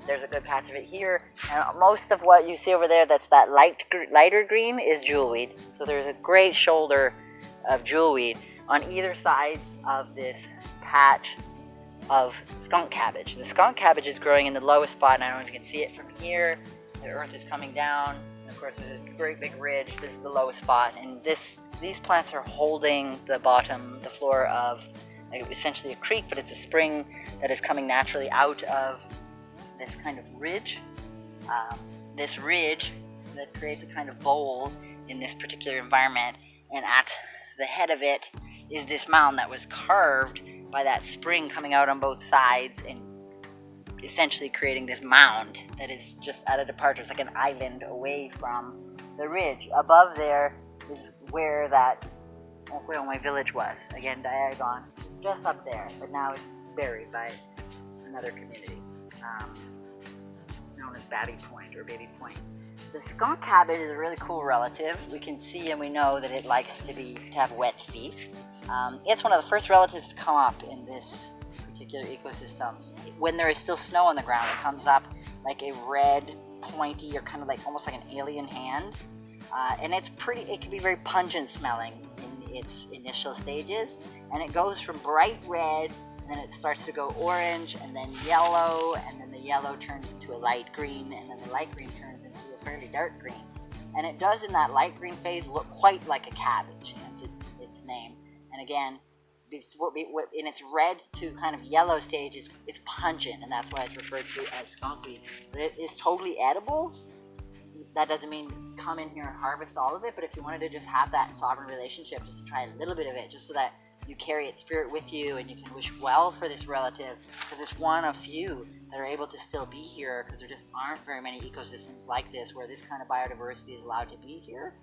There's a good patch of it here. And most of what you see over there that's that lighter green is jewelweed. So there's a great shoulder of jewelweed on either side of this patch of skunk cabbage. The skunk cabbage is growing in the lowest spot, and I don't know if you can see it from here. The earth is coming down, and of course there's a great big ridge. This is the lowest spot, and these plants are holding the bottom, the floor of essentially a creek, but it's a spring that is coming naturally out of this kind of ridge. This ridge that creates a kind of bowl in this particular environment, and at the head of it is this mound that was carved by that spring coming out on both sides and essentially creating this mound that is just at a departure. It's like an island away from the ridge. Above there is where my village was. Again, Diagon, just up there, but now it's buried by another community known as Babby Point or Baby Point. The skunk cabbage is a really cool relative. We can see and we know that it likes to have wet feet. It's one of the first relatives to come up in this particular ecosystems. When there is still snow on the ground, it comes up like a red, pointy, or kind of like almost like an alien hand. And it can be very pungent smelling in its initial stages. And it goes from bright red, and then it starts to go orange, and then yellow, and then the yellow turns into a light green, and then the light green turns into a fairly dark green. And it does in that light green phase look quite like a cabbage, hence its name. And again, in its red to kind of yellow stage, it's pungent, and that's why it's referred to as skunkweed. But it is totally edible. That doesn't mean come in here and harvest all of it, but if you wanted to just have that sovereign relationship, just to try a little bit of it, just so that you carry its spirit with you and you can wish well for this relative, because it's one of few that are able to still be here, because there just aren't very many ecosystems like this where this kind of biodiversity is allowed to be here.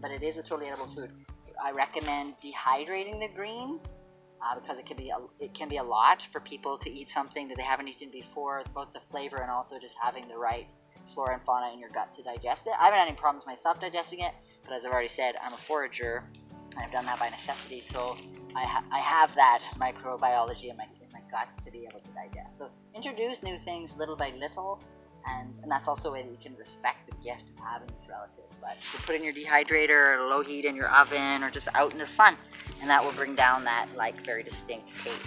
But it is a totally edible food. I recommend dehydrating the green because it can be a lot for people to eat something that they haven't eaten before, both the flavor and also just having the right flora and fauna in your gut to digest it. I haven't had any problems myself digesting it, but as I've already said, I'm a forager, and I've done that by necessity, so I have that microbiology in my guts to be able to digest. So introduce new things little by little, and that's also a way that you can respect the gift of having these relatives. But you can put in your dehydrator or low heat in your oven or just out in the sun, and that will bring down that very distinct taste.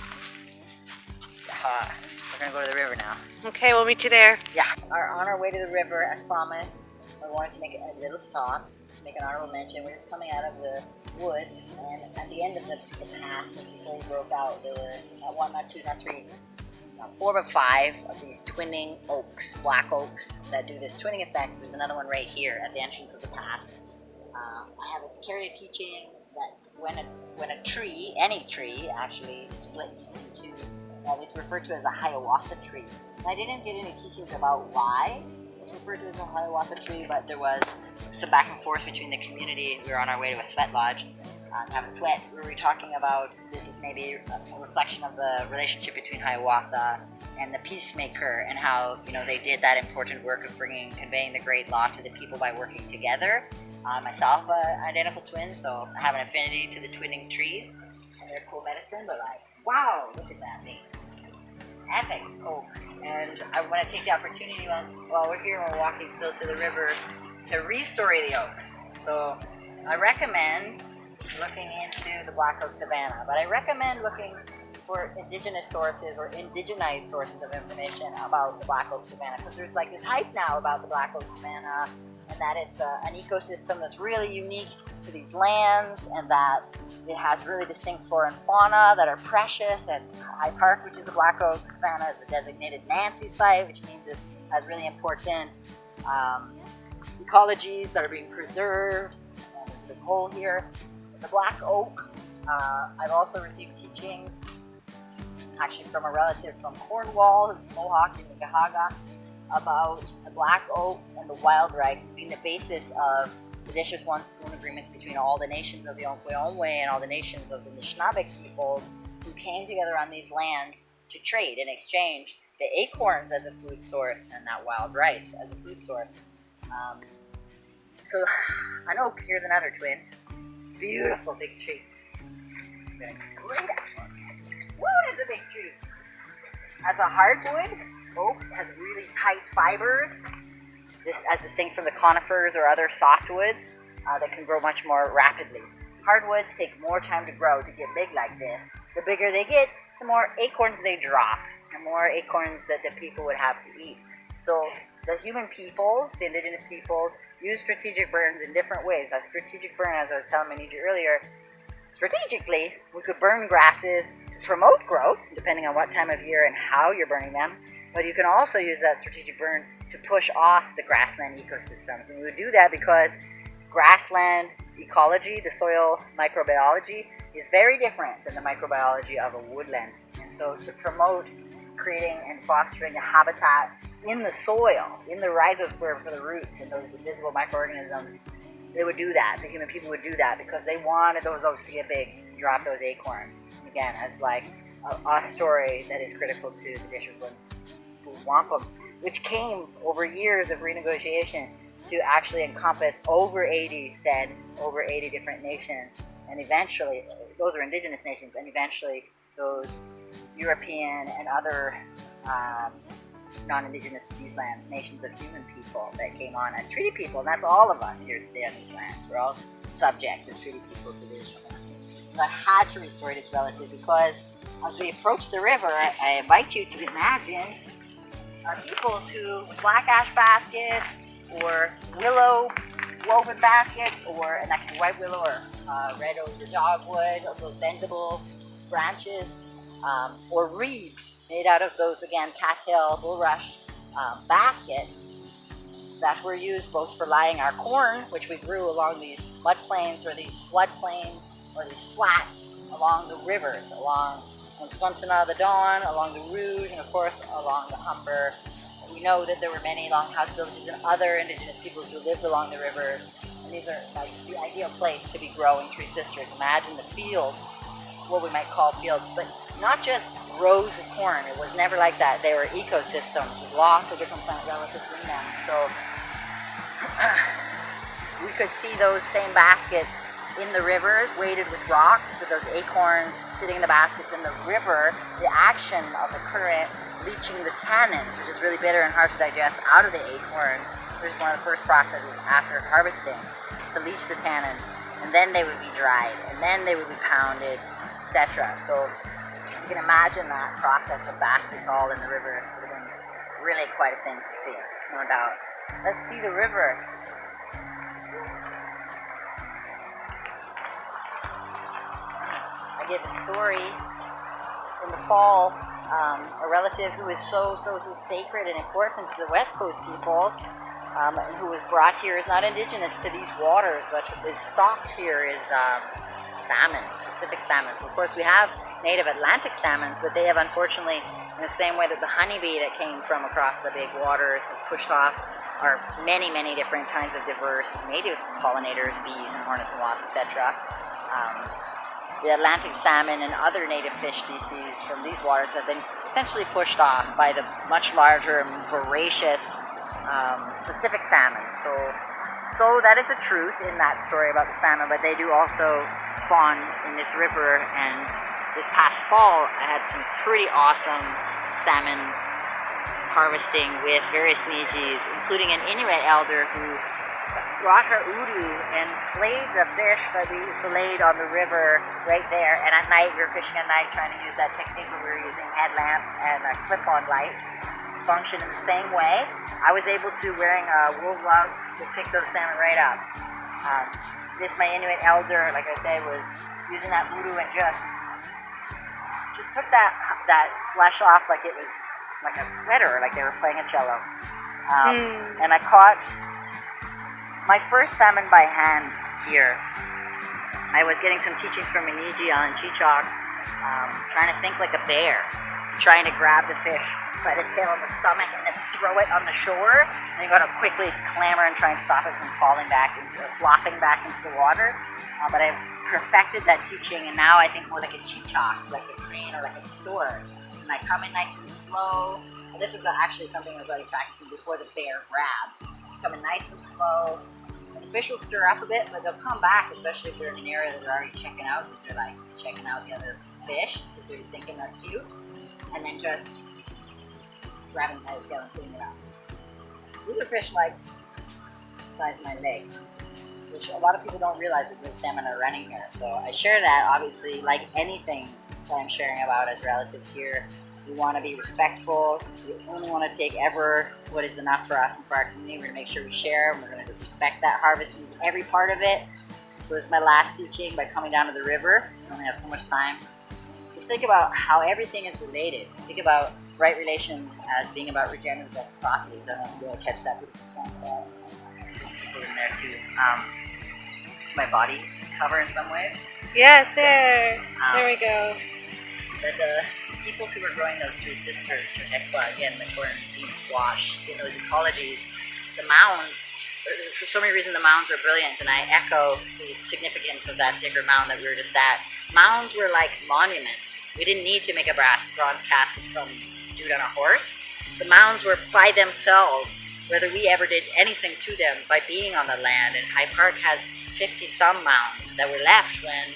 We're gonna go to the river now.
Okay, we'll meet you there.
Yeah, on our way to the river, as promised, we wanted to make a little stop, to make an honorable mention. We're just coming out of the woods, and at the end of the path, just before we broke out, there were four or five of these twinning oaks, black oaks, that do this twinning effect. There's another one right here at the entrance of the path. I have carried a teaching that when a tree, any tree, actually splits into, it's referred to as a Hiawatha tree. And I didn't get any teachings about why it's referred to as a Hiawatha tree, but there was some back and forth between the community. We were on our way to a sweat lodge to have a sweat. We were talking about this is maybe a reflection of the relationship between Hiawatha and the peacemaker, and how they did that important work of conveying the great law to the people by working together. Myself, identical twin, so I have an affinity to the twinning trees, and they're cool medicine. But wow, look at that thing, epic oak! And I want to take the opportunity while we're here, we're walking still to the river, to restory the oaks. So I recommend looking into the black oak savanna, but I recommend looking for indigenous sources or indigenized sources of information about the black oak savanna, because there's this hype now about the black oak savanna, and that it's an ecosystem that's really unique to these lands, and that it has really distinct flora and fauna that are precious. And High Park, which is the black oak savanna, is a designated Nancy site, which means it has really important ecologies that are being preserved. And there's a goal here. The black oak, I've also received teachings actually from a relative from Cornwall, who's Mohawk in the Gahaga, about the black oak and the wild rice as being the basis of the Dishes One Spoon agreements between all the nations of the Onkwe and all the nations of the Anishinaabe peoples who came together on these lands to trade and exchange the acorns as a food source and that wild rice as a food source. So an oak, here's another twin. Beautiful big tree. I'm gonna grate it. Woo, that's a big tree. As a hardwood, oak has really tight fibers, this as distinct from the conifers or other softwoods that can grow much more rapidly. Hardwoods take more time to grow to get big like this. The bigger they get, the more acorns they drop, the more acorns that the people would have to eat. So the human peoples, the indigenous peoples, use strategic burns in different ways. A strategic burn, as I was telling Manija earlier, strategically, we could burn grasses to promote growth, depending on what time of year and how you're burning them. But you can also use that strategic burn to push off the grassland ecosystems. And we would do that because grassland ecology, the soil microbiology, is very different than the microbiology of a woodland. And so to promote creating and fostering a habitat in the soil, in the rhizosphere for the roots and those invisible microorganisms, they would do that. The human people would do that because they wanted those oaks to get big and drop those acorns. Again, it's like a story that is critical to the Dishers who wampum, which came over years of renegotiation to actually encompass over 80 different nations. And eventually, those are indigenous nations, and eventually those European and other non-indigenous to these lands, nations of human people that came on as treaty people, and that's all of us here today on these lands. We're all subjects as treaty people to the original land. So I had to restore this relative because as we approach the river, I invite you to imagine our people to black ash baskets or willow woven baskets, or an actual white willow or red oak or dogwood, of those bendable branches, or reeds made out of those, again, cattail, bulrush baskets that were used both for lying our corn, which we grew along these mudplains or these floodplains or these flats along the rivers, along Squantina, the Dawn, along the Rouge, and of course along the Humber. We know that there were many longhouse villages and other indigenous peoples who lived along the rivers, and these are like the ideal place to be growing Three Sisters. Imagine the fields, what we might call fields, but not just rows of corn. It was never like that. They were ecosystems with lots of different plant relatives in them. So we could see those same baskets in the rivers, weighted with rocks, with those acorns sitting in the baskets in the river, the action of the current leaching the tannins, which is really bitter and hard to digest, out of the acorns, which is one of the first processes after harvesting, is to leach the tannins, and then they would be dried, and then they would be pounded, etc. So you can imagine that process of baskets all in the river. It would have been really quite a thing to see, no doubt. Let's see the river. I gave a story in the fall, a relative who is so sacred and important to the West Coast peoples, and who was brought here is not indigenous to these waters, but is stocked here is salmon, Pacific salmon. So of course we have native Atlantic salmons, but they have unfortunately, in the same way that the honeybee that came from across the big waters has pushed off our many different kinds of diverse native pollinators, bees and hornets and wasps, etc. The Atlantic salmon and other native fish species from these waters have been essentially pushed off by the much larger and voracious Pacific salmon. So that is the truth in that story about the salmon, but they do also spawn in this river. And this past fall, I had some pretty awesome salmon harvesting with various Nijis, including an Inuit elder who brought her udu and filleted the fish that we filleted on the river right there. And at night, we were fishing at night trying to use that technique where we were using headlamps and clip-on lights to function in the same way. I was able to, wearing a wool glove, just pick those salmon right up. My Inuit elder, like I say, was using that udu and just took that flesh off like it was like a sweater, like they were playing a cello. And I caught my first salmon by hand here I was getting some teachings from Miniji on Chichok, trying to think like a bear, trying to grab the fish by the tail of the stomach and then throw it on the shore. And you got to quickly clamor and try and stop it from falling back into, or flopping back into the water. But I've perfected that teaching, and now I think more like a chichok, like a crane or like a stork. And I come in nice and slow. And this was actually something I was already practicing before the bear grab. Come in nice and slow. And the fish will stir up a bit, but they'll come back, especially if they're in an area that they're already checking out, because they're like checking out the other fish, because they're thinking they're cute. And then just grabbing by the tail and putting it up. These are fish like the size of my leg, which a lot of people don't realize that there's salmon are running here. So I share that, obviously, like anything that I'm sharing about as relatives here. We want to be respectful. We only want to take ever what is enough for us and for our community. We're going to make sure we share, and we're going to respect that harvest and use every part of it. So it's my last teaching by coming down to the river. I only have so much time. Just think about how everything is related. Think about right relations as being about regenerative reciprocities. I don't know if you'll catch that, but people in there too. My body cover in some ways.
Yes, there. There we go.
But the people who were growing those three sisters, Hekwa, again, the corn, bean, squash, in those ecologies, the mounds, for so many reasons, the mounds are brilliant, and I echo the significance of that sacred mound that we were just at. Mounds were like monuments. We didn't need to make a bronze cast of some dude on a horse. The mounds were by themselves, whether we ever did anything to them, by being on the land. And High Park has 50-some mounds that were left when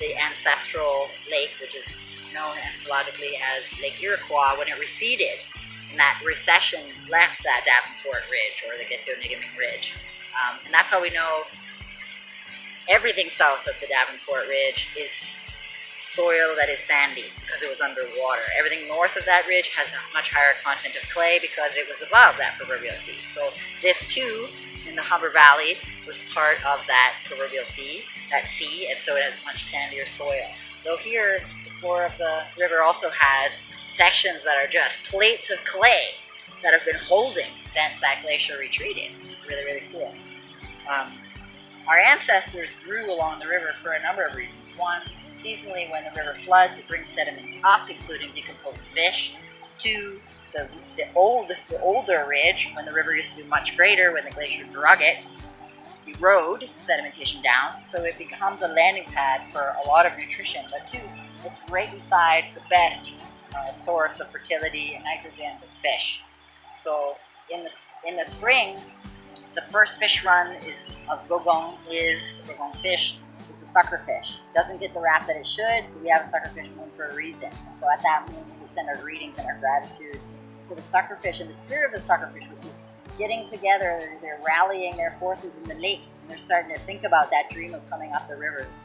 the ancestral lake, which is known ethologically as Lake Iroquois, when it receded, and that recession left that Davenport Ridge, or the Gatineau-Nigaming Ridge. And that's how we know everything south of the Davenport Ridge is soil that is sandy, because it was underwater. Everything north of that ridge has a much higher content of clay because it was above that proverbial sea. So this too, in the Humber Valley, was part of that proverbial sea, and so it has much sandier soil. Though here, floor of the river also has sections that are just plates of clay that have been holding since that glacier retreated. It's really, really cool. Our ancestors grew along the river for a number of reasons. One, seasonally when the river floods, it brings sediments up, including decomposed fish. Two, the older ridge, when the river used to be much greater, when the glacier drug it, erode sedimentation down, so it becomes a landing pad for a lot of nutrition. But two, it's right beside the best source of fertility and nitrogen, the fish. So in the spring, the first fish run is of gogong fish is the suckerfish. Doesn't get the rap that it should. We have a suckerfish moon for a reason. And so at that moon, we send our greetings and our gratitude to the suckerfish, and the spirit of the suckerfish, which is getting together. They're rallying their forces in the lake, and they're starting to think about that dream of coming up the rivers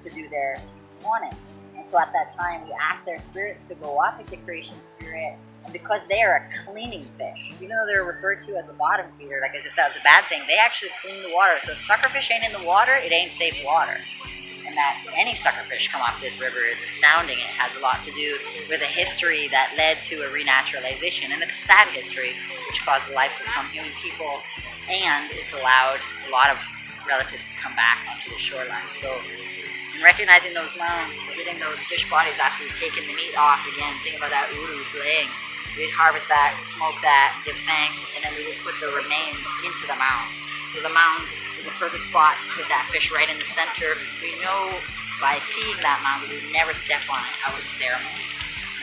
to do their spawning. And so at that time, we ask their spirits to go up into creation spirit. And because they are a cleaning fish, even though they're referred to as a bottom feeder, like as if that was a bad thing, they actually clean the water. So if suckerfish ain't in the water, it ain't safe water. And that any suckerfish come off this river is astounding. It has a lot to do with a history that led to a renaturalization. And it's a sad history, which caused the lives of some human people. And it's allowed a lot of relatives to come back onto the shoreline. So in recognizing those mounds, getting those fish bodies after we've taken the meat off, again, think about that uru filleting. We'd harvest that, smoke that, give thanks, and then we would put the remains into the mounds. So the mound is a perfect spot to put that fish right in the center. We know by seeing that mound that we never step on it out of ceremony.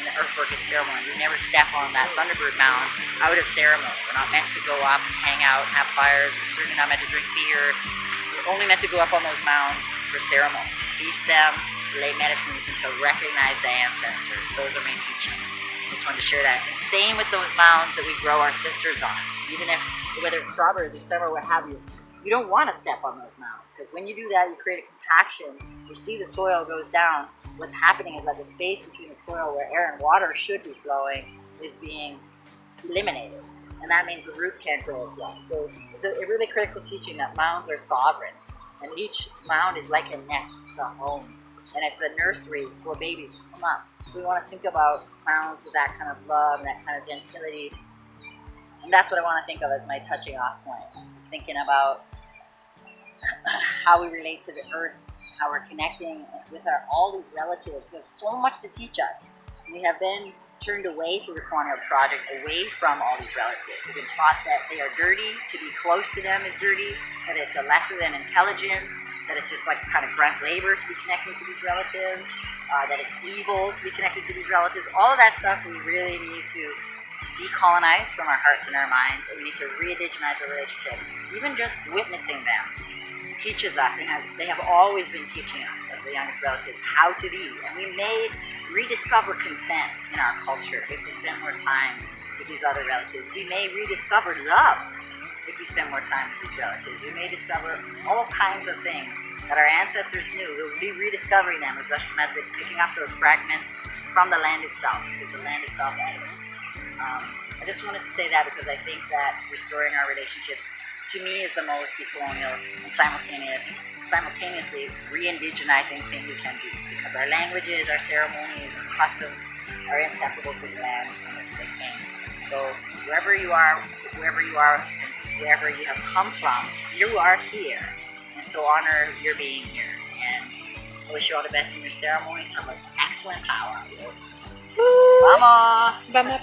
In the earthwork is ceremony. We never step on that Thunderbird mound out of ceremony. We're not meant to go up, hang out, have fires. We're certainly not meant to drink beer. We're only meant to go up on those mounds for ceremony, to feast them, to lay medicines, and to recognize the ancestors. Those are my teachings. I just wanted to share that. And same with those mounds that we grow our sisters on. Even if, whether it's strawberries or summer, what have you, you don't want to step on those mounds, because when you do that, you create a compaction. You see the soil goes down. What's happening is that the space between the soil where air and water should be flowing is being eliminated. And that means the roots can't grow as well. So it's a really critical teaching that mounds are sovereign. And each mound is like a nest, it's a home. And it's a nursery for babies to come up. So we want to think about mounds with that kind of love and that kind of gentility. And that's what I want to think of as my touching off point. It's just thinking about how we relate to the earth how we're connecting with all these relatives who have so much to teach us. We have been turned away through the Colonial Project, away from all these relatives. We've been taught that they are dirty, to be close to them is dirty, that it's a lesser than intelligence, that it's just like kind of grunt labor to be connecting to these relatives, that it's evil to be connected to these relatives. All of that stuff we really need to decolonize from our hearts and our minds, and we need to re-indigenize our relationships. Even just witnessing them teaches us, and they have always been teaching us as the youngest relatives how to be. And we may rediscover consent in our culture if we spend more time with these other relatives. We may rediscover love if we spend more time with these relatives. We may discover all kinds of things that our ancestors knew. We'll be rediscovering them as Ashkenazim, picking up those fragments from the land itself, because the land itself added it. I just wanted to say that because I think that restoring our relationships, to me, is the most decolonial and simultaneously re-indigenizing thing we can do, because our languages, our ceremonies, our customs are inseparable to the lands from which they came. So wherever you are, and wherever you have come from, you are here, and so honor your being here. And I wish you all the best in your ceremonies. Have an excellent power. Vamos!
Vamos,